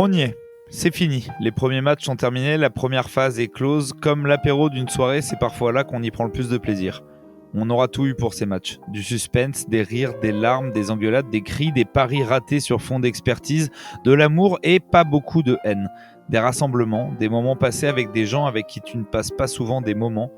On y est, c'est fini. Les premiers matchs sont terminés, la première phase est close. Comme l'apéro d'une soirée, c'est parfois là qu'on y prend le plus de plaisir. On aura tout eu pour ces matchs. Du suspense, des rires, des larmes, des engueulades, des cris, des paris ratés sur fond d'expertise, de l'amour et pas beaucoup de haine. Des rassemblements, des moments passés avec des gens avec qui tu ne passes pas souvent des moments,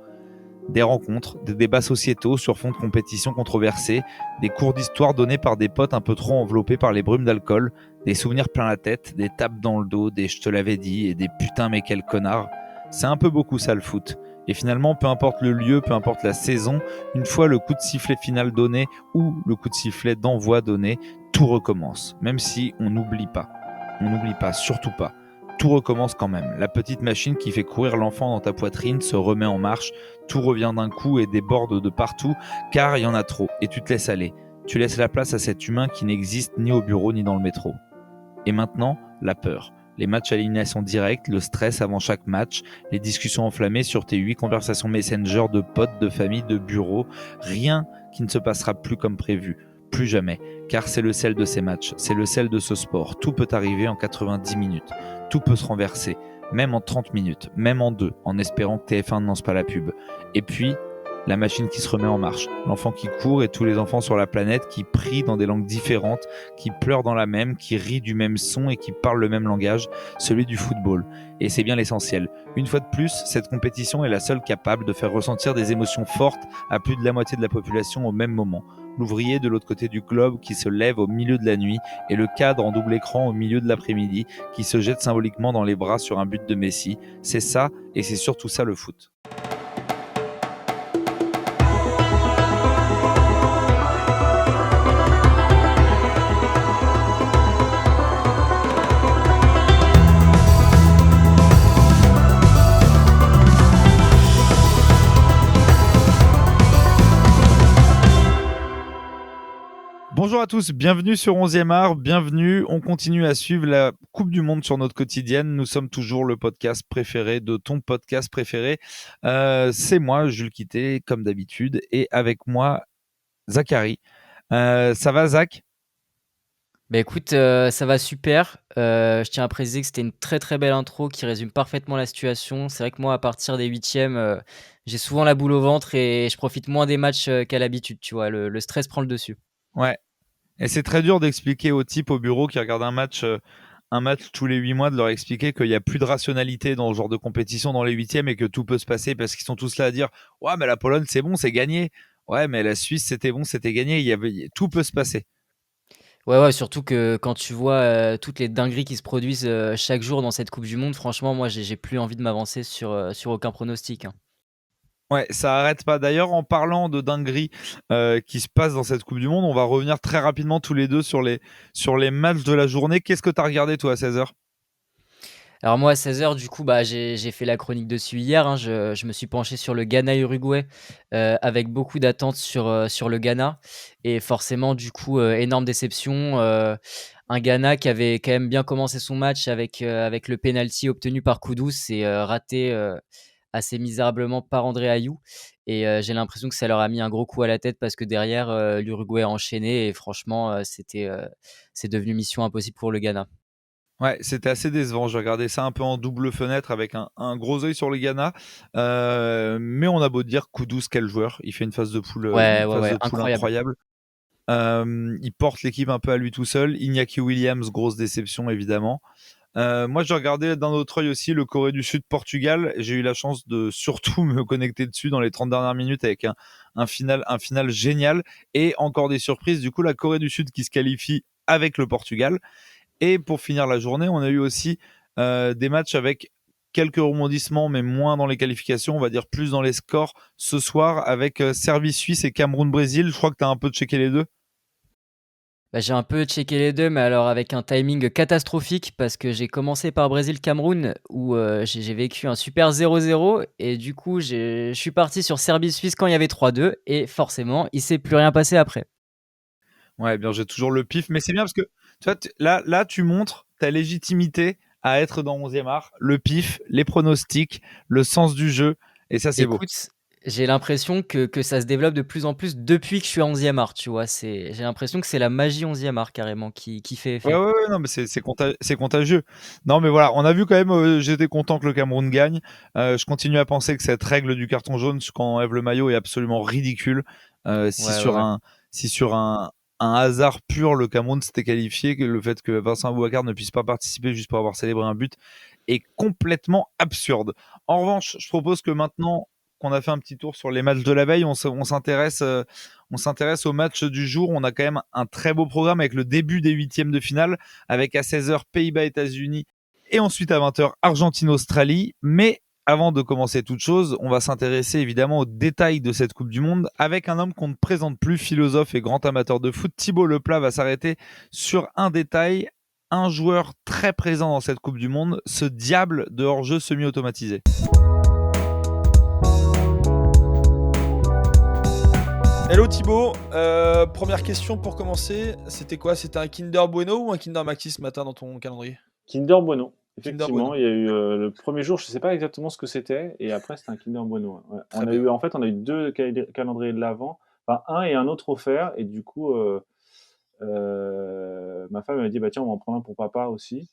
des rencontres, des débats sociétaux sur fond de compétition controversée, des cours d'histoire donnés par des potes un peu trop enveloppés par les brumes d'alcool, des souvenirs plein la tête, des tapes dans le dos, des je te l'avais dit et des putain mais quel connard. C'est un peu beaucoup ça le foot. Et finalement, peu importe le lieu, peu importe la saison, une fois le coup de sifflet final donné ou le coup de sifflet d'envoi donné, tout recommence. Même si on n'oublie pas. On n'oublie pas, surtout pas. Tout recommence quand même. La petite machine qui fait courir l'enfant dans ta poitrine se remet en marche. Tout revient d'un coup et déborde de partout, car il y en a trop. Et tu te laisses aller. Tu laisses la place à cet humain qui n'existe ni au bureau ni dans le métro. Et maintenant, la peur. Les matchs à élimination directe, le stress avant chaque match, les discussions enflammées sur tes 8 conversations Messenger de potes, de famille, de bureau. Rien qui ne se passera plus comme prévu. Plus jamais. Car c'est le sel de ces matchs. C'est le sel de ce sport. Tout peut arriver en 90 minutes. Tout peut se renverser. Même en 30 minutes. Même en 2. En espérant que TF1 ne lance pas la pub. Et puis, la machine qui se remet en marche. L'enfant qui court et tous les enfants sur la planète qui prient dans des langues différentes, qui pleurent dans la même, qui rient du même son et qui parlent le même langage, celui du football. Et c'est bien l'essentiel. Une fois de plus, cette compétition est la seule capable de faire ressentir des émotions fortes à plus de la moitié de la population au même moment. L'ouvrier de l'autre côté du globe qui se lève au milieu de la nuit et le cadre en double écran au milieu de l'après-midi qui se jette symboliquement dans les bras sur un but de Messi. C'est ça et c'est surtout ça le foot. Bonjour à tous, bienvenue sur 11e art, bienvenue, on continue à suivre la Coupe du Monde sur notre quotidienne, nous sommes toujours le podcast préféré de ton podcast préféré, c'est moi Jules Quitté comme d'habitude et avec moi Zachary. Ça va Zach ? Bah écoute, ça va super. Je tiens à préciser que c'était une très, très belle intro qui résume parfaitement la situation. C'est vrai que moi, à partir des 8e, j'ai souvent la boule au ventre et je profite moins des matchs, qu'à l'habitude, tu vois? Le stress prend le dessus. Ouais, et c'est très dur d'expliquer aux types au bureau qui regardent un match tous les 8 mois, de leur expliquer qu'il n'y a plus de rationalité dans ce genre de compétition dans les huitièmes et que tout peut se passer parce qu'ils sont tous là à dire « Ouais, mais la Pologne, c'est bon, c'est gagné. Ouais, mais la Suisse, c'était bon, c'était gagné. Tout peut se passer. » Ouais, ouais, surtout que quand tu vois, toutes les dingueries qui se produisent, chaque jour dans cette coupe du monde, franchement, moi, j'ai plus envie de m'avancer sur aucun pronostic, hein. Ouais, ça arrête pas. D'ailleurs, en parlant de dingueries qui se passent dans cette Coupe du Monde, on va revenir très rapidement tous les deux sur les matchs de la journée. Qu'est-ce que tu as regardé, toi, à 16h ? Alors moi, à 16h, du coup, bah, j'ai fait la chronique dessus hier, hein. Je me suis penché sur le Ghana-Uruguay, avec beaucoup d'attentes sur le Ghana et forcément, du coup, énorme déception, un Ghana qui avait quand même bien commencé son match avec le penalty obtenu par Kudus et raté, assez misérablement par André Ayew et j'ai l'impression que ça leur a mis un gros coup à la tête parce que derrière, l'Uruguay a enchaîné et franchement, c'est devenu mission impossible pour le Ghana. Ouais, c'était assez décevant. J'ai regardé ça un peu en double fenêtre avec un gros œil sur le Ghana. Mais on a beau dire, Kudus, quel joueur. Il fait une phase de Ouais, ouais, ouais, poule incroyable. incroyable. Il porte l'équipe un peu à lui tout seul. Iñaki Williams, grosse déception évidemment. Moi, j'ai regardé d'un autre œil aussi le Corée du Sud-Portugal. J'ai eu la chance de surtout me connecter dessus dans les 30 dernières minutes avec un final génial. Et encore des surprises. Du coup, la Corée du Sud qui se qualifie avec le Portugal. Et pour finir la journée, on a eu aussi des matchs avec quelques rebondissements, mais moins dans les qualifications, on va dire plus dans les scores ce soir avec Serbie-Suisse et Cameroun-Brésil. Je crois que tu as un peu checké les deux. Bah, j'ai un peu checké les 2, mais alors avec un timing catastrophique parce que j'ai commencé par Brésil-Cameroun où, j'ai vécu un super 0-0 et du coup, je suis parti sur Serbie-Suisse quand il y avait 3-2 et forcément, il s'est plus rien passé après. Ouais, bien, j'ai toujours le pif, mais c'est bien parce que tu vois, là, tu montres ta légitimité à être dans 11e art, le pif, les pronostics, le sens du jeu, et ça, c'est beau. Écoute, J'ai l'impression que ça se développe de plus en plus depuis que je suis à 11e art, tu vois? J'ai l'impression que c'est la magie 11e art carrément qui fait Ouais, effet. ouais, ouais, non, mais c'est contagieux. Non, mais voilà, on a vu quand même, j'étais content que le Cameroun gagne. Je continue à penser que cette règle du carton jaune quand on enlève le maillot est absolument ridicule. Si Ouais, ouais, ouais. sur un hasard pur, le Cameroun s'était qualifié, que le fait que Vincent Aboubakar ne puisse pas participer juste pour avoir célébré un but est complètement absurde. En revanche, je propose que maintenant qu'on a fait un petit tour sur les matchs de la veille, on s'intéresse au match du jour. On a quand même un très beau programme avec le début des huitièmes de finale, avec à 16h Pays-Bas-États-Unis et ensuite à 20h Argentine-Australie. Mais avant de commencer toute chose, on va s'intéresser évidemment aux détails de cette Coupe du Monde avec un homme qu'on ne présente plus, philosophe et grand amateur de foot. Thibaut Leplat va s'arrêter sur un détail, un joueur très présent dans cette Coupe du Monde, ce diable de hors-jeu semi-automatisé. Hello Thibaut, première question pour commencer, c'était quoi? C'était un Kinder Bueno ou un Kinder Maxi ce matin dans ton calendrier? Kinder Bueno, Kinder effectivement, Bueno. il y a eu le premier jour, je sais pas exactement ce que c'était, et après c'était un Kinder Bueno. Ouais. Très On a bien. eu, en fait, on a eu deux calendriers de l'avant, enfin un et un autre offert, et du coup, ma femme elle m'a dit bah tiens on va en prendre un pour papa aussi.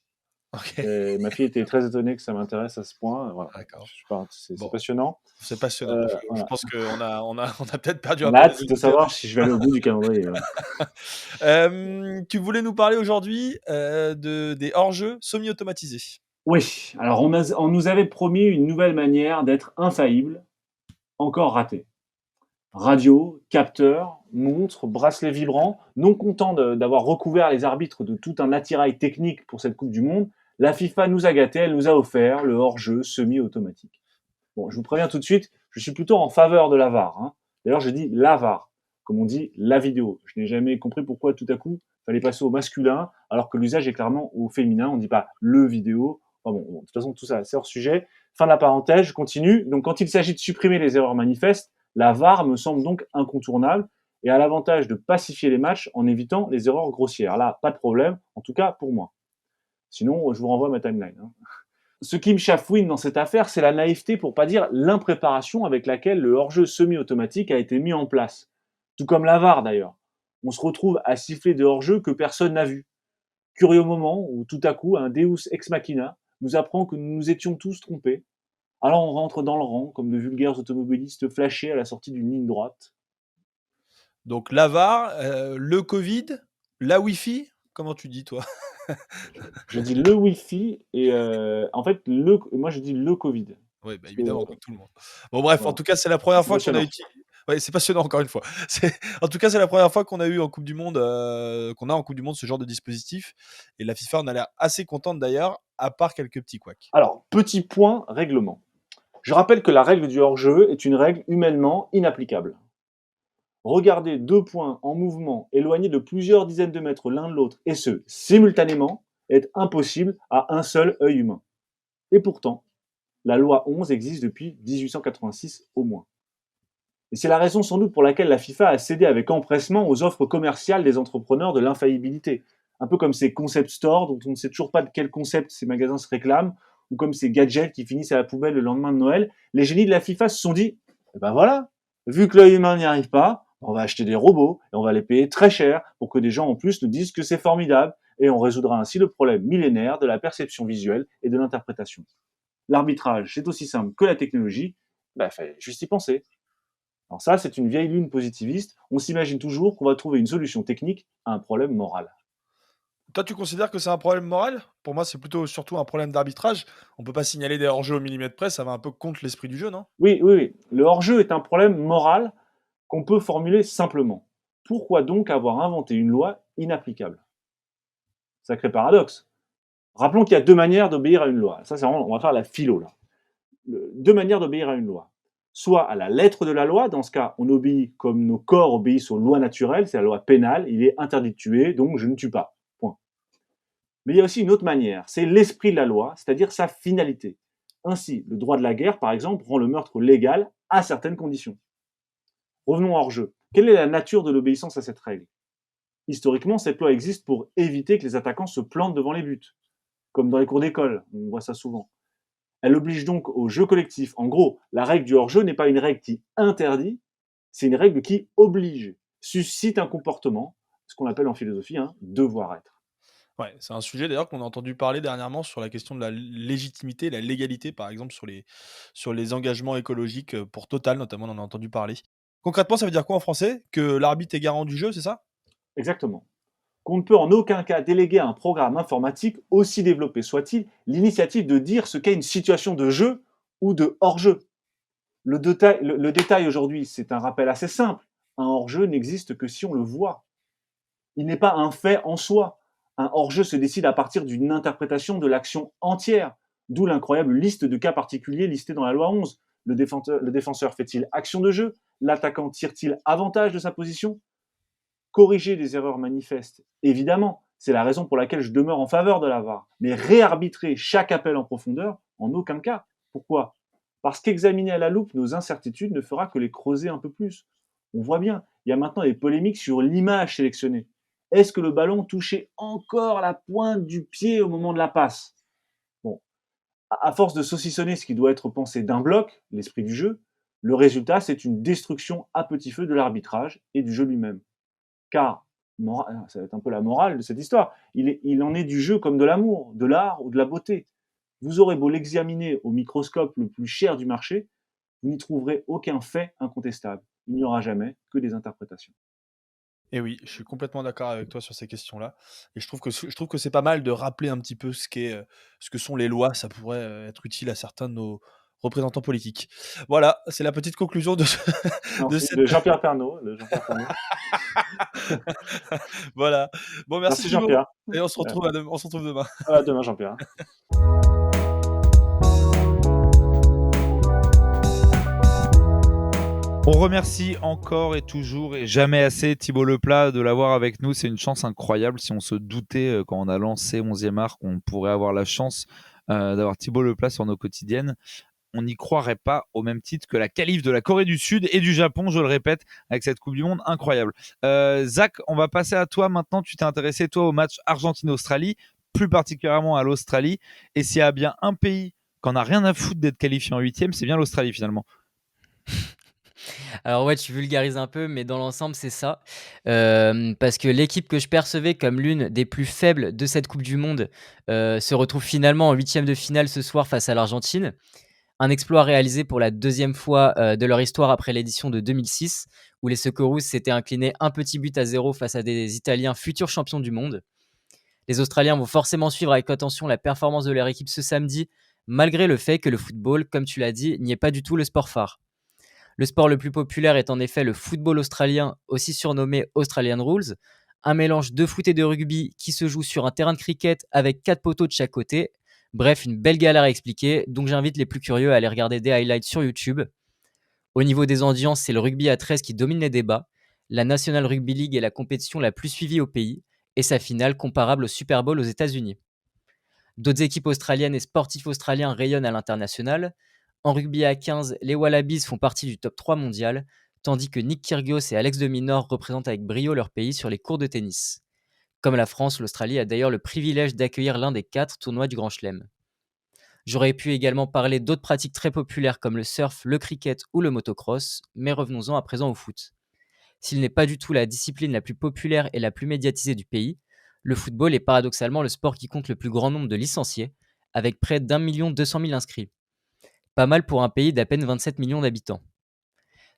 OK. Et ma fille était très étonnée que ça m'intéresse à ce point. Voilà, D'accord. c'est Bon, passionnant. c'est passionnant. Je Voilà. pense qu'on a peut-être perdu un On a peu les hâte de auditeurs. savoir si je vais aller au bout du calendrier. Ouais. Tu voulais nous parler aujourd'hui, des hors-jeux semi-automatisés. Oui, alors on nous avait promis une nouvelle manière d'être infaillible, encore raté. Radio, capteurs, montres, bracelets vibrants, non content d'avoir recouvert les arbitres de tout un attirail technique pour cette Coupe du Monde, la FIFA nous a gâtés, elle nous a offert le hors-jeu semi-automatique. Bon, je vous préviens tout de suite, je suis plutôt en faveur de la VAR. Hein. D'ailleurs, je dis la VAR, comme on dit la vidéo. Je n'ai jamais compris pourquoi tout à coup il fallait passer au masculin, alors que l'usage est clairement au féminin. On ne dit pas le vidéo. Enfin bon, de toute façon, tout ça, c'est hors sujet. Fin de la parenthèse, je continue. Donc, quand il s'agit de supprimer les erreurs manifestes, la VAR me semble donc incontournable et a l'avantage de pacifier les matchs en évitant les erreurs grossières. Là, pas de problème, en tout cas pour moi. Sinon, je vous renvoie à ma timeline. Hein. Ce qui me chafouine dans cette affaire, c'est la naïveté, pour pas dire l'impréparation avec laquelle le hors-jeu semi-automatique a été mis en place. Tout comme la VAR d'ailleurs. On se retrouve à siffler des hors-jeux que personne n'a vus. Curieux moment où tout à coup un Deus ex machina nous apprend que nous nous étions tous trompés. Alors on rentre dans le rang comme de vulgaires automobilistes flashés à la sortie d'une ligne droite. Donc la VAR, le Covid, la Wi-Fi, comment tu dis toi? Je dis le Wi-Fi et en fait moi je dis le Covid. Oui, bah, Parce que, évidemment, comme tout le monde. Bon bref, en voilà, tout cas, c'est la première c'est fois qu'on a passionnant. ouais, c'est passionnant encore une fois. En tout cas, c'est la première fois qu'on a eu en Coupe du monde, qu'on a en Coupe du monde ce genre de dispositif et la FIFA en a l'air assez contente d'ailleurs, à part quelques petits couacs. Alors, petit point règlement. Je rappelle que la règle du hors-jeu est une règle humainement inapplicable. Regarder deux points en mouvement éloignés de plusieurs dizaines de mètres l'un de l'autre, et ce, simultanément, est impossible à un seul œil humain. Et pourtant, la loi 11 existe depuis 1886 au moins. Et c'est la raison sans doute pour laquelle la FIFA a cédé avec empressement aux offres commerciales des entrepreneurs de l'infaillibilité. Un peu comme ces concept stores dont on ne sait toujours pas de quel concept ces magasins se réclament, ou comme ces gadgets qui finissent à la poubelle le lendemain de Noël. Les génies de la FIFA se sont dit, eh ben voilà, vu que l'œil humain n'y arrive pas, on va acheter des robots et on va les payer très cher pour que des gens en plus nous disent que c'est formidable, et on résoudra ainsi le problème millénaire de la perception visuelle et de l'interprétation. L'arbitrage, c'est aussi simple que la technologie, il fallait juste y penser. Alors ça, c'est une vieille lune positiviste. On s'imagine toujours qu'on va trouver une solution technique à un problème moral. Toi, tu considères que c'est un problème moral? Pour moi, c'est plutôt surtout un problème d'arbitrage. On peut pas signaler des hors-jeux au millimètre près, ça va un peu contre l'esprit du jeu, non? Oui, oui, oui. Le hors-jeu est un problème moral qu'on peut formuler simplement. Pourquoi donc avoir inventé une loi inapplicable? Sacré paradoxe. Rappelons qu'il y a deux manières d'obéir à une loi. Ça, c'est vraiment, on va faire la philo là. Deux manières d'obéir à une loi. Soit à la lettre de la loi, dans ce cas, on obéit comme nos corps obéissent aux lois naturelles, c'est la loi pénale, il est interdit de tuer, donc je ne tue pas. Point. Mais il y a aussi une autre manière, c'est l'esprit de la loi, c'est-à-dire sa finalité. Ainsi, le droit de la guerre, par exemple, rend le meurtre légal à certaines conditions. Revenons hors jeu. Quelle est la nature de l'obéissance à cette règle? Historiquement, cette loi existe pour éviter que les attaquants se plantent devant les buts, comme dans les cours d'école, on voit ça souvent. Elle oblige donc au jeu collectif. En gros, la règle du hors-jeu n'est pas une règle qui interdit, c'est une règle qui oblige, suscite un comportement, ce qu'on appelle en philosophie un devoir-être. Ouais, c'est un sujet d'ailleurs qu'on a entendu parler dernièrement sur la question de la légitimité, la légalité, par exemple, sur les engagements écologiques pour Total, notamment, on en a entendu parler. Concrètement, ça veut dire quoi en français? Que l'arbitre est garant du jeu, c'est ça? Exactement. Qu'on ne peut en aucun cas déléguer à un programme informatique, aussi développé soit-il, l'initiative de dire ce qu'est une situation de jeu ou de hors-jeu. Le détail aujourd'hui, c'est un rappel assez simple. Un hors-jeu n'existe que si on le voit. Il n'est pas un fait en soi. Un hors-jeu se décide à partir d'une interprétation de l'action entière, d'où l'incroyable liste de cas particuliers listés dans la loi 11. Le défenseur fait-il action de jeu? L'attaquant tire-t-il avantage de sa position? Corriger des erreurs manifestes, évidemment, c'est la raison pour laquelle je demeure en faveur de la VAR. Mais réarbitrer chaque appel en profondeur, en aucun cas. Pourquoi? Parce qu'examiner à la loupe nos incertitudes ne fera que les creuser un peu plus. On voit bien, il y a maintenant des polémiques sur l'image sélectionnée. Est-ce que le ballon touchait encore la pointe du pied au moment de la passe? Bon, à force de saucissonner ce qui doit être pensé d'un bloc, l'esprit du jeu, le résultat, c'est une destruction à petit feu de l'arbitrage et du jeu lui-même. Car, ça va être un peu la morale de cette histoire, il en est du jeu comme de l'amour, de l'art ou de la beauté. Vous aurez beau l'examiner au microscope le plus cher du marché, vous n'y trouverez aucun fait incontestable. Il n'y aura jamais que des interprétations. Et oui, je suis complètement d'accord avec toi sur ces questions-là. Et je trouve que c'est pas mal de rappeler un petit peu ce que sont les lois. Ça pourrait être utile à certains de nos représentants politiques. Voilà, c'est la petite conclusion de, de Merci. cette. De Jean-Pierre Pernaut. Voilà. Bon, merci Merci Thibaut. Jean-Pierre. Et on se retrouve demain. À demain Jean-Pierre. On remercie encore et toujours et jamais assez Thibaut Leplat de l'avoir avec nous. C'est une chance incroyable. Si on se doutait quand on a lancé 11e art qu'on pourrait avoir la chance d'avoir Thibaut Leplat sur nos quotidiennes, on n'y croirait pas, au même titre que la qualif de la Corée du Sud et du Japon, je le répète, avec cette Coupe du Monde incroyable. Zach, on va passer à toi maintenant. Tu t'es intéressé, toi, au match Argentine-Australie, plus particulièrement à l'Australie. Et s'il y a bien un pays qu'on n'a rien à foutre d'être qualifié en 8e, c'est bien l'Australie finalement. Alors ouais, tu vulgarises un peu, mais dans l'ensemble, c'est ça. Parce que l'équipe que je percevais comme l'une des plus faibles de cette Coupe du Monde se retrouve finalement en 8e de finale ce soir face à l'Argentine. Un exploit réalisé pour la deuxième fois de leur histoire après l'édition de 2006, où les Socceroos s'étaient inclinés un petit but à 0 face à des Italiens futurs champions du monde. Les Australiens vont forcément suivre avec attention la performance de leur équipe ce samedi, malgré le fait que le football, comme tu l'as dit, n'y est pas du tout le sport phare. Le sport le plus populaire est en effet le football australien, aussi surnommé Australian Rules, un mélange de foot et de rugby qui se joue sur un terrain de cricket avec 4 poteaux de chaque côté. Bref, une belle galère à expliquer, donc j'invite les plus curieux à aller regarder des highlights sur YouTube. Au niveau des audiences, c'est le rugby à 13 qui domine les débats. La National Rugby League est la compétition la plus suivie au pays, et sa finale comparable au Super Bowl aux États-Unis. D'autres équipes australiennes et sportifs australiens rayonnent à l'international. En rugby à 15, les Wallabies font partie du top 3 mondial, tandis que Nick Kyrgios et Alex de Minaur représentent avec brio leur pays sur les courts de tennis. Comme la France, l'Australie a d'ailleurs le privilège d'accueillir l'un des 4 tournois du Grand Chelem. J'aurais pu également parler d'autres pratiques très populaires comme le surf, le cricket ou le motocross, mais revenons-en à présent au foot. S'il n'est pas du tout la discipline la plus populaire et la plus médiatisée du pays, le football est paradoxalement le sport qui compte le plus grand nombre de licenciés, avec près d'1 200 000 inscrits. Pas mal pour un pays d'à peine 27 millions d'habitants.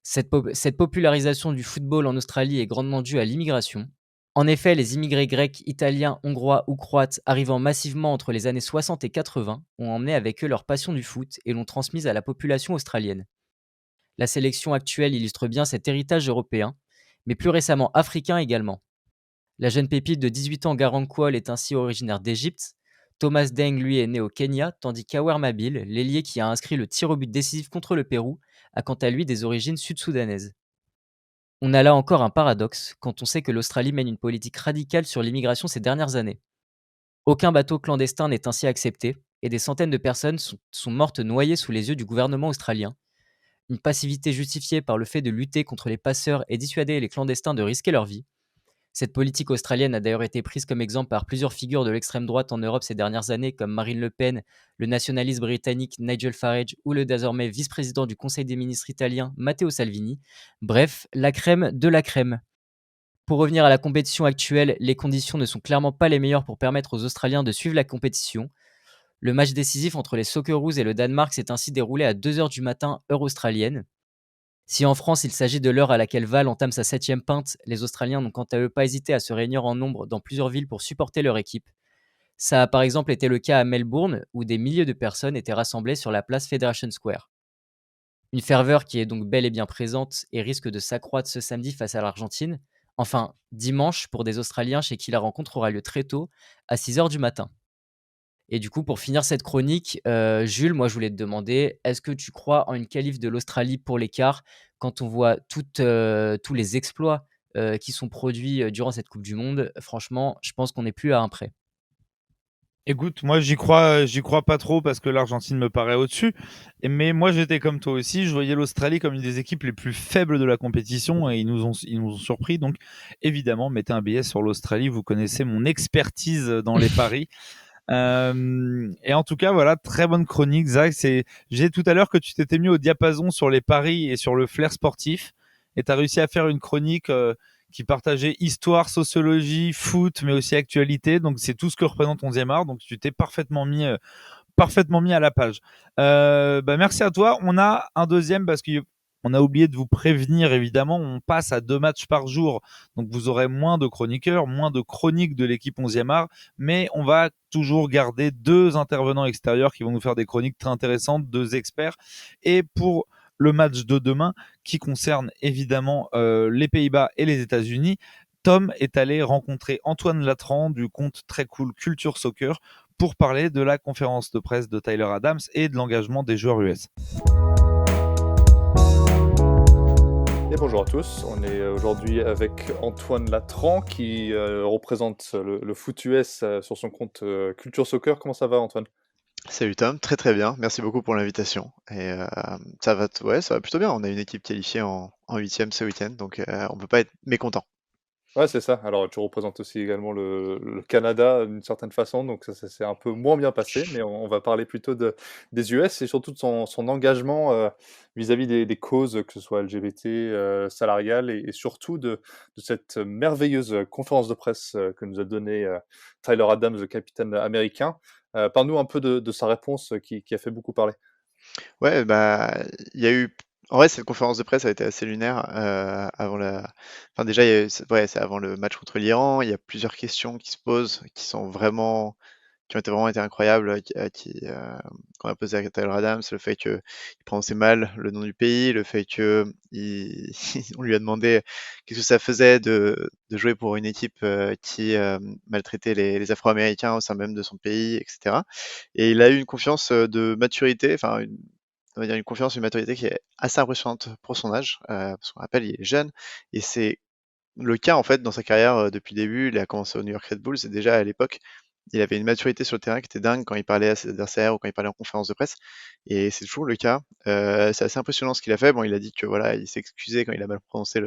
Cette popularisation du football en Australie est grandement due à l'immigration. En effet, les immigrés grecs, italiens, hongrois ou croates arrivant massivement entre les années 60 et 80 ont emmené avec eux leur passion du foot et l'ont transmise à la population australienne. La sélection actuelle illustre bien cet héritage européen, mais plus récemment africain également. La jeune pépite de 18 ans Garang Kuol est ainsi originaire d'Égypte. Thomas Deng, lui, est né au Kenya, tandis qu'Awer Mabil, l'ailier qui a inscrit le tir au but décisif contre le Pérou, a quant à lui des origines sud-soudanaises. On a là encore un paradoxe quand on sait que l'Australie mène une politique radicale sur l'immigration ces dernières années. Aucun bateau clandestin n'est ainsi accepté, et des centaines de personnes sont mortes noyées sous les yeux du gouvernement australien. Une passivité justifiée par le fait de lutter contre les passeurs et dissuader les clandestins de risquer leur vie. Cette politique australienne a d'ailleurs été prise comme exemple par plusieurs figures de l'extrême droite en Europe ces dernières années, comme Marine Le Pen, le nationaliste britannique Nigel Farage ou le désormais vice-président du Conseil des ministres italien Matteo Salvini. Bref, la crème de la crème. Pour revenir à la compétition actuelle, les conditions ne sont clairement pas les meilleures pour permettre aux Australiens de suivre la compétition. Le match décisif entre les Socceroos et le Danemark s'est ainsi déroulé à 2h du matin, heure australienne. Si en France il s'agit de l'heure à laquelle Val entame sa 7e pinte, les Australiens n'ont quant à eux pas hésité à se réunir en nombre dans plusieurs villes pour supporter leur équipe. Ça a par exemple été le cas à Melbourne, où des milliers de personnes étaient rassemblées sur la place Federation Square. Une ferveur qui est donc bel et bien présente et risque de s'accroître ce samedi face à l'Argentine. Enfin, dimanche pour des Australiens chez qui la rencontre aura lieu très tôt, à 6h du matin. Et du coup, pour finir cette chronique, Jules, moi je voulais te demander, est-ce que tu crois en une qualif de l'Australie pour l'écart quand on voit tous les exploits qui sont produits durant cette Coupe du Monde? Franchement, je pense qu'on n'est plus à un près. Écoute, moi j'y crois pas trop parce que l'Argentine me paraît au-dessus. Mais moi j'étais comme toi aussi, je voyais l'Australie comme une des équipes les plus faibles de la compétition et ils nous ont surpris. Donc évidemment, mettez un billet sur l'Australie. Vous connaissez mon expertise dans les paris. Et en tout cas, voilà, très bonne chronique, Zach. J'ai tout à l'heure que tu t'étais mis au diapason sur les paris et sur le flair sportif, et tu as réussi à faire une chronique qui partageait histoire, sociologie, foot, mais aussi actualité. Donc c'est tout ce que représente 11e art. Donc tu t'es parfaitement mis à la page. Merci à toi. On a un deuxième parce qu'on a oublié de vous prévenir, évidemment. On passe à 2 matchs par jour. Donc vous aurez moins de chroniqueurs, moins de chroniques de l'équipe 11e art. Mais on va toujours garder 2 intervenants extérieurs qui vont nous faire des chroniques très intéressantes, 2 experts. Et pour le match de demain, qui concerne évidemment les Pays-Bas et les États-Unis, Tom est allé rencontrer Antoine Latran du compte très cool Culture Soccer pour parler de la conférence de presse de Tyler Adams et de l'engagement des joueurs US. Et bonjour à tous, on est aujourd'hui avec Antoine Latran qui représente le foot US sur son compte Culture Soccer. Comment ça va, Antoine? Salut Tom, très très bien, merci beaucoup pour l'invitation. Et ça va plutôt bien, on a une équipe qualifiée en 8e ce week-end, donc on peut pas être mécontent. Ouais, c'est ça. Alors, tu représentes aussi également le Canada d'une certaine façon, donc ça s'est un peu moins bien passé, mais on va parler plutôt des US et surtout de son engagement vis-à-vis des causes, que ce soit LGBT, salariales, et surtout de cette merveilleuse conférence de presse que nous a donnée Tyler Adams, le capitaine américain. Parle-nous un peu de sa réponse qui a fait beaucoup parler. Ouais, il y a eu. En vrai, cette conférence de presse a été assez lunaire avant Enfin, déjà, c'est avant le match contre l'Iran. Il y a plusieurs questions qui se posent, qui ont été incroyables, qu'on a posé à Tyler Adams. Le fait qu'il prononçait mal le nom du pays, le fait que on lui a demandé qu'est-ce que ça faisait de jouer pour une équipe qui maltraitait les Afro-Américains au sein même de son pays, etc. Et il a eu une confiance de maturité, on va dire une confiance, une maturité qui est assez impressionnante pour son âge, parce qu'on rappelle, il est jeune, et c'est le cas en fait dans sa carrière depuis le début. Il a commencé au New York Red Bulls, et déjà à l'époque, il avait une maturité sur le terrain qui était dingue quand il parlait à ses adversaires ou quand il parlait en conférence de presse, et c'est toujours le cas. C'est assez impressionnant ce qu'il a fait. Bon, il a dit que voilà, il s'est excusé quand il a mal prononcé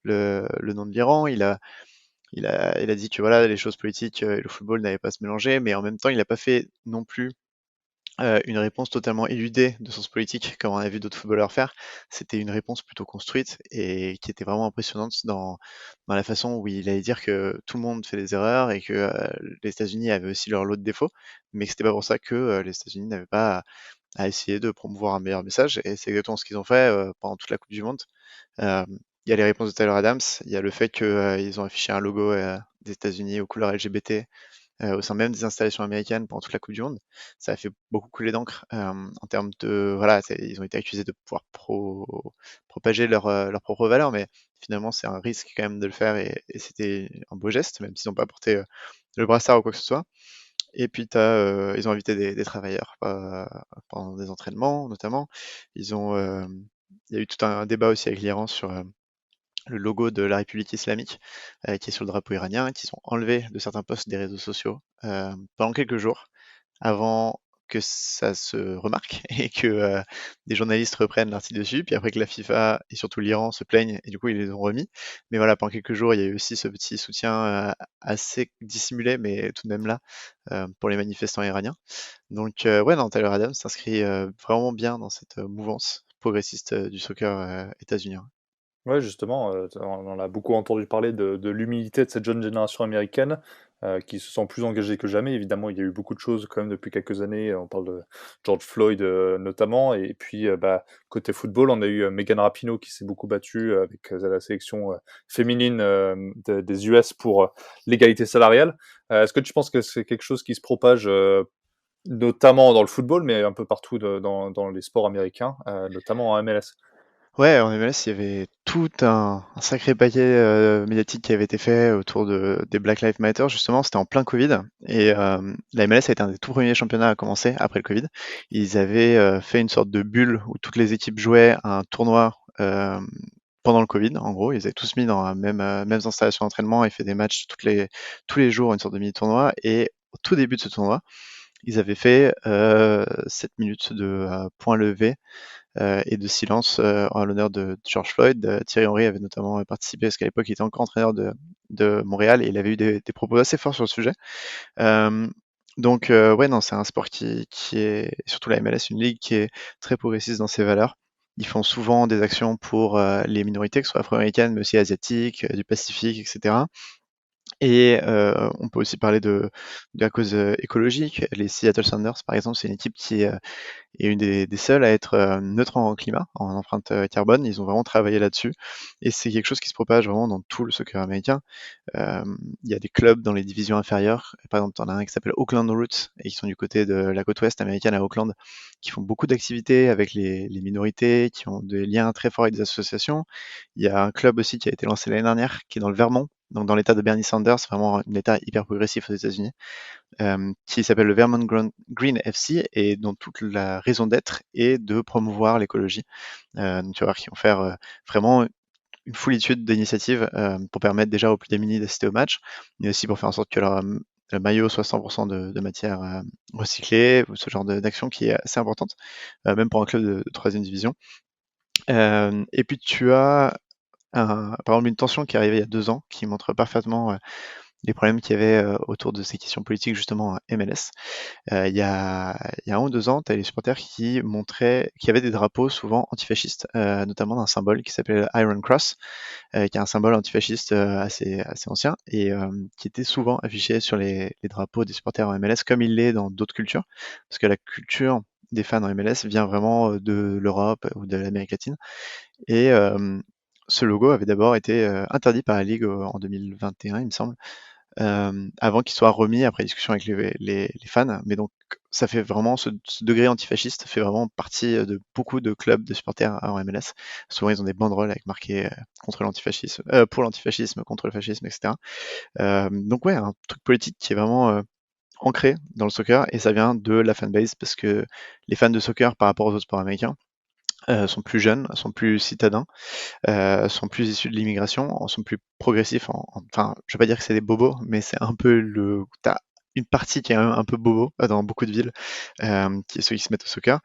le nom de l'Iran. Il a dit que voilà, les choses politiques et le football n'avaient pas à se mélanger, mais en même temps, il n'a pas fait non plus une réponse totalement éludée de sens politique, comme on a vu d'autres footballeurs faire. C'était une réponse plutôt construite et qui était vraiment impressionnante dans la façon où il allait dire que tout le monde fait des erreurs et que les États-Unis avaient aussi leur lot de défauts, mais que c'était pas pour ça que les États-Unis n'avaient pas à essayer de promouvoir un meilleur message. Et c'est exactement ce qu'ils ont fait pendant toute la Coupe du Monde. Il y a les réponses de Tyler Adams, il y a le fait qu'ils ont affiché un logo des États-Unis aux couleurs LGBT au sein même des installations américaines pendant toute la Coupe du Monde. Ça a fait beaucoup couler d'encre en termes de... Voilà, ils ont été accusés de pouvoir propager leurs propres valeurs, mais finalement c'est un risque quand même de le faire, et c'était un beau geste, même s'ils n'ont pas porté le brassard ou quoi que ce soit. Et puis ils ont invité des travailleurs pendant des entraînements notamment. Il y a eu tout un débat aussi avec l'Iran sur le logo de la République islamique qui est sur le drapeau iranien, qui sont enlevés de certains posts des réseaux sociaux pendant quelques jours, avant que ça se remarque et que des journalistes reprennent l'article dessus, puis après que la FIFA et surtout l'Iran se plaignent et du coup ils les ont remis. Mais voilà, pendant quelques jours, il y a eu aussi ce petit soutien assez dissimulé, mais tout de même là, pour les manifestants iraniens. Donc ouais, non, Tyler Adams s'inscrit vraiment bien dans cette mouvance progressiste du soccer états-unien. Ouais, justement, on en a beaucoup entendu parler de l'humilité de cette jeune génération américaine, qui se sent plus engagée que jamais. Évidemment, il y a eu beaucoup de choses quand même depuis quelques années. On parle de George Floyd, notamment, et puis, côté football, on a eu, Megan Rapinoe qui s'est beaucoup battue, avec, la sélection, féminine, des US pour, l'égalité salariale. Est-ce que tu penses que c'est quelque chose qui se propage, notamment dans le football, mais un peu partout dans les sports américains, notamment en MLS? Ouais, en MLS, il y avait tout un sacré paquet médiatique qui avait été fait autour des Black Lives Matter, justement, c'était en plein Covid, et la MLS a été un des tout premiers championnats à commencer après le Covid. Ils avaient fait une sorte de bulle où toutes les équipes jouaient à un tournoi pendant le Covid, en gros, ils avaient tous mis dans la mêmes installations d'entraînement et fait des matchs tous les jours, une sorte de mini-tournoi, et au tout début de ce tournoi, ils avaient fait 7 minutes de point levé et de silence en l'honneur de George Floyd. Thierry Henry avait notamment participé parce qu'à l'époque il était encore entraîneur de Montréal et il avait eu des propos assez forts sur le sujet. Donc ouais, non, c'est un sport qui est, surtout la MLS, une ligue qui est très progressiste dans ses valeurs. Ils font souvent des actions pour les minorités, que ce soit afro-américaines, mais aussi asiatiques, du Pacifique, etc. Et on peut aussi parler de la cause écologique. Les Seattle Sounders, par exemple, c'est une équipe qui est une des seules à être neutre en climat, en empreinte carbone. Ils ont vraiment travaillé là-dessus. Et c'est quelque chose qui se propage vraiment dans tout le soccer américain. Il y a des clubs dans les divisions inférieures. Par exemple, on a un qui s'appelle Oakland Roots et qui sont du côté de la côte ouest américaine à Oakland, qui font beaucoup d'activités avec les minorités, qui ont des liens très forts avec des associations. Il y a un club aussi qui a été lancé l'année dernière, qui est dans le Vermont, donc dans l'état de Bernie Sanders, vraiment un état hyper progressif aux États-Unis, qui s'appelle le Vermont Green FC et dont toute la raison d'être est de promouvoir l'écologie. Donc tu vas voir qu'ils vont faire vraiment une foulitude d'initiatives pour permettre déjà aux plus démunis d'assister au match, mais aussi pour faire en sorte que leur le maillot soit 100% de matière recyclée, ou ce genre d'action qui est assez importante, même pour un club de 3e division. Et puis tu as par exemple une tension qui est arrivée il y a 2 ans, qui montre parfaitement les problèmes qu'il y avait autour de ces questions politiques justement à MLS. Il y a 1 ou 2 ans, tu as les supporters qui avaient des drapeaux souvent antifascistes, notamment d'un symbole qui s'appelle Iron Cross, qui est un symbole antifasciste assez ancien et qui était souvent affiché sur les drapeaux des supporters en MLS comme il l'est dans d'autres cultures, parce que la culture des fans en MLS vient vraiment de l'Europe ou de l'Amérique latine. Et ce logo avait d'abord été interdit par la Ligue en 2021, il me semble, avant qu'il soit remis après discussion avec les fans. Mais donc, ça fait vraiment ce degré antifasciste fait vraiment partie de beaucoup de clubs de supporters en MLS. Souvent, ils ont des banderoles avec marqué contre l'antifascisme, pour l'antifascisme, contre le fascisme, etc. Donc ouais, un truc politique qui est vraiment ancré dans le soccer et ça vient de la fanbase parce que les fans de soccer par rapport aux autres sports américains sont plus jeunes, sont plus citadins, sont plus issus de l'immigration, sont plus progressifs. Enfin, je vais pas dire que c'est des bobos, mais c'est un peu t'as une partie qui est un peu bobo dans beaucoup de villes, qui est ceux qui se mettent au soccer.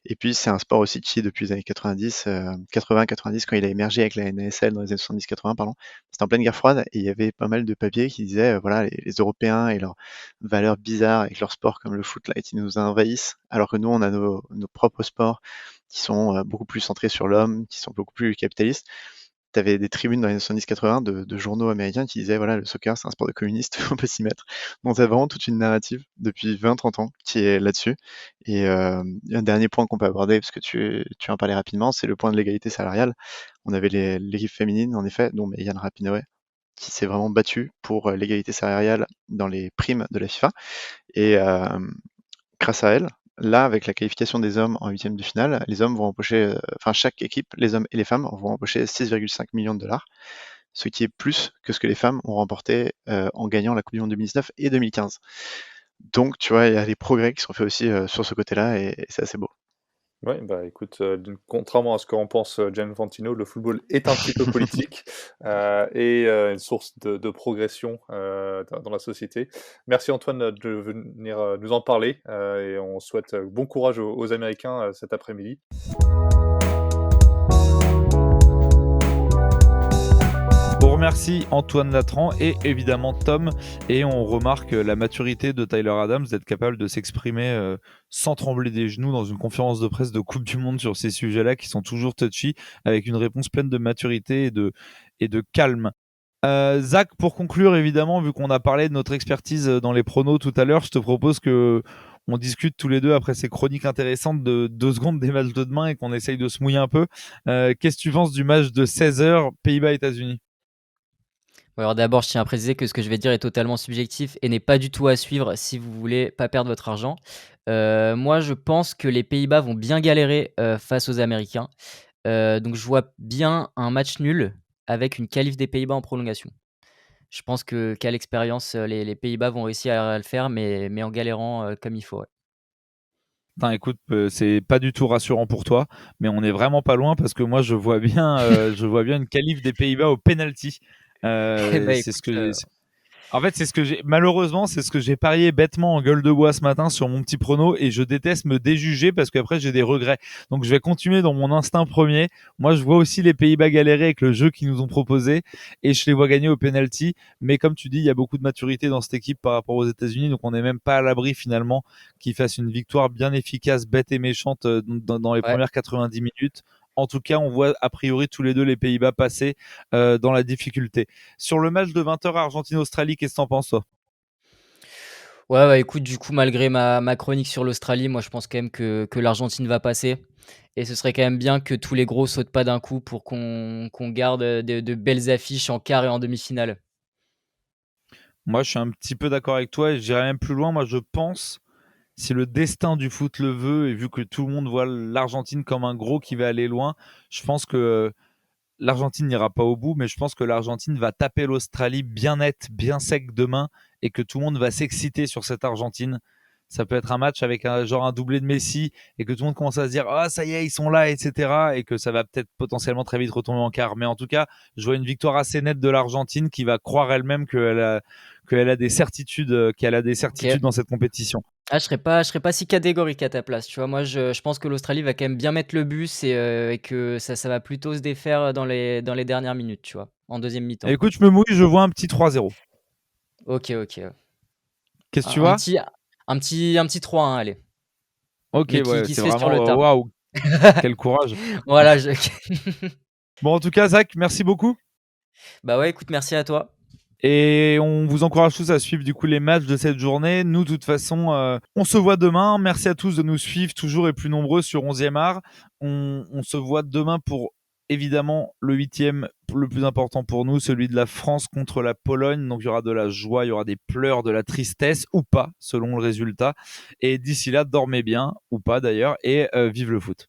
Et puis c'est un sport aussi qui, depuis les années 90, 80-90, quand il a émergé avec la NASL dans les années 70-80, pardon, c'était en pleine guerre froide et il y avait pas mal de papiers qui disaient, voilà, les Européens et leurs valeurs bizarres avec leur sport comme le foot là, qui nous envahissent, alors que nous on a nos propres sports qui sont beaucoup plus centrés sur l'homme, qui sont beaucoup plus capitalistes. Tu avais des tribunes dans les années 70-80 de journaux américains qui disaient voilà, le soccer c'est un sport de communiste, faut pas s'y mettre. Donc tu as vraiment toute une narrative depuis 20-30 ans qui est là-dessus. Et un dernier point qu'on peut aborder, parce que tu en parlais rapidement, c'est le point de l'égalité salariale. On avait l'équipe féminine, en effet, dont Megan Rapinoe, qui s'est vraiment battue pour l'égalité salariale dans les primes de la FIFA. Et grâce à elle, là, avec la qualification des hommes en huitième de finale, les hommes vont empocher, enfin chaque équipe, les hommes et les femmes, vont empocher 6,5 millions de dollars, ce qui est plus que ce que les femmes ont remporté en gagnant la Coupe du Monde 2019 et 2015. Donc, tu vois, il y a des progrès qui sont faits aussi sur ce côté-là et c'est assez beau. Oui, bah écoute, contrairement à ce qu'en pense Gianni Infantino, le football est un petit peu politique et une source de progression dans la société. Merci Antoine de venir nous en parler et on souhaite bon courage aux Américains cet après-midi. On remercie Antoine Latran et évidemment Tom, et on remarque la maturité de Tyler Adams d'être capable de s'exprimer sans trembler des genoux dans une conférence de presse de Coupe du Monde sur ces sujets-là qui sont toujours touchy, avec une réponse pleine de maturité et de calme. Zach, pour conclure, évidemment, vu qu'on a parlé de notre expertise dans les pronos tout à l'heure, je te propose que on discute tous les deux après ces chroniques intéressantes de 2 secondes des matchs de demain et qu'on essaye de se mouiller un peu. Qu'est-ce que tu penses du match de 16h Pays-Bas-États-Unis? Ouais, alors d'abord, je tiens à préciser que ce que je vais dire est totalement subjectif et n'est pas du tout à suivre si vous voulez pas perdre votre argent. Moi, je pense que les Pays-Bas vont bien galérer, face aux Américains. Donc je vois bien un match nul avec une qualif des Pays-Bas en prolongation. Je pense qu'à l'expérience, les Pays-Bas vont réussir à le faire, mais en galérant, comme il faut, ouais. Putain, écoute, c'est pas du tout rassurant pour toi, mais on est vraiment pas loin parce que moi je vois bien, une qualif des Pays-Bas au penalty. Eh bah, C'est ce écoute, que En fait, c'est ce que j'ai malheureusement, c'est ce que j'ai parié bêtement en gueule de bois ce matin sur mon petit prono, et je déteste me déjuger parce qu'après j'ai des regrets. Donc je vais continuer dans mon instinct premier. Moi, je vois aussi les Pays-Bas galérer avec le jeu qu'ils nous ont proposé et je les vois gagner au penalty. Mais comme tu dis, il y a beaucoup de maturité dans cette équipe par rapport aux États-Unis, donc on n'est même pas à l'abri finalement qu'ils fassent une victoire bien efficace, bête et méchante dans les ouais. premières 90 minutes. En tout cas, on voit a priori tous les deux les Pays-Bas passer dans la difficulté. Sur le match de 20h Argentine-Australie, qu'est-ce que t'en penses, toi? Ouais, bah, écoute, du coup, malgré ma chronique sur l'Australie, moi, je pense quand même que l'Argentine va passer et ce serait quand même bien que tous les gros sautent pas d'un coup pour qu'on garde, de belles affiches en quart et en demi-finale. Moi, je suis un petit peu d'accord avec toi et j'irai même plus loin. Moi, je pense, si le destin du foot le veut, et vu que tout le monde voit l'Argentine comme un gros qui va aller loin, je pense que l'Argentine n'ira pas au bout, mais je pense que l'Argentine va taper l'Australie bien net, bien sec demain, et que tout le monde va s'exciter sur cette Argentine. Ça peut être un match avec un doublé de Messi, et que tout le monde commence à se dire ah ça y est ils sont là, etc. Et que ça va peut-être potentiellement très vite retomber en quart. Mais en tout cas, je vois une victoire assez nette de l'Argentine qui va croire elle-même qu'elle a des certitudes, OK. dans cette compétition. Ah, je serais pas si catégorique à ta place, tu vois? Moi, je pense que l'Australie va quand même bien mettre le bus et que ça va plutôt se défaire dans les dernières minutes, tu vois? En deuxième Et mi-temps. écoute, je me mouille, je vois un petit 3-0. OK, OK. Qu'est-ce que tu Un un vois? petit un petit 3-1, allez, Ok, mais qui ouais, qui c'est se fait sur vraiment le tard. waouh, quel courage. Voilà, Bon, en tout cas, Zach, merci beaucoup. bah, ouais, écoute, merci à toi. Et on vous encourage tous à suivre du coup les matchs de cette journée. Nous, de toute façon, on se voit demain. Merci à tous de nous suivre toujours et plus nombreux sur 11e art. On se voit demain pour évidemment le 8e, le plus important pour nous, celui de la France contre la Pologne. Donc il y aura de la joie, il y aura des pleurs, de la tristesse ou pas, selon le résultat. Et d'ici là, dormez bien ou pas d'ailleurs et vive le foot.